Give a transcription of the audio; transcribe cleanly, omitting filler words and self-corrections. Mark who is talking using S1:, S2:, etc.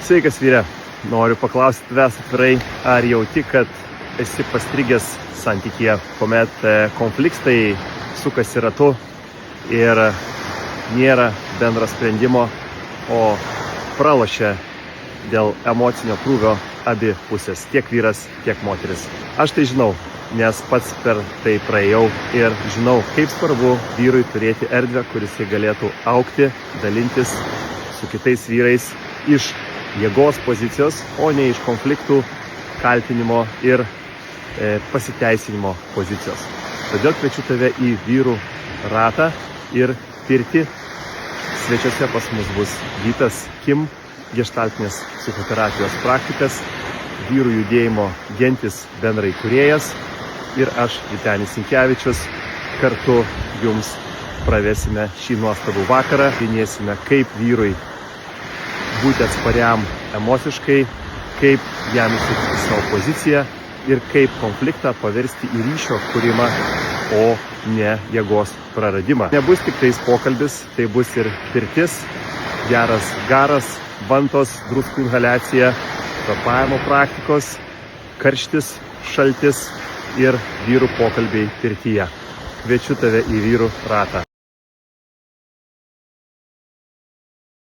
S1: Sveikas vyre, noriu paklausti tavęs atvirai, ar jauti, kad esi pastrigęs santykyje, kuomet konfliktai sukasi ratu ir nėra bendro sprendimo, o pralošia dėl emocinio krūvio abi pusės, tiek vyras, tiek moteris. Aš tai žinau, nes pats per tai praėjau ir žinau, kaip svarbu vyrui turėti erdvę, kuris galėtų augti, dalintis su kitais vyrais iš jėgos pozicijos, o ne iš konfliktų, kaltinimo ir pasiteisinimo pozicijos. Todėl kviečiu tave į vyrų ratą ir pirtį. Svečiuose pas mus bus Vytas Kim, geštaltinės psichoterapijos praktikas, vyrų judėjimo gentis bendraįkūrėjas ir aš, Vytenis Sinkevičius, kartu jums pravesime šį nuostabų vakarą. Minėsime, kaip vyrui būti atspariam emociškai, kaip jam įsitikinti savo poziciją ir kaip konfliktą paversti į ryšio kūrimą, o ne jėgos praradimą. Nebus tik tais pokalbis, tai bus ir pirtis, geras garas, vantos, druskų inhaliacija, kvėpavimo praktikos, karštis, šaltis ir vyrų pokalbiai pirtyje. Kviečiu tave į vyrų ratą.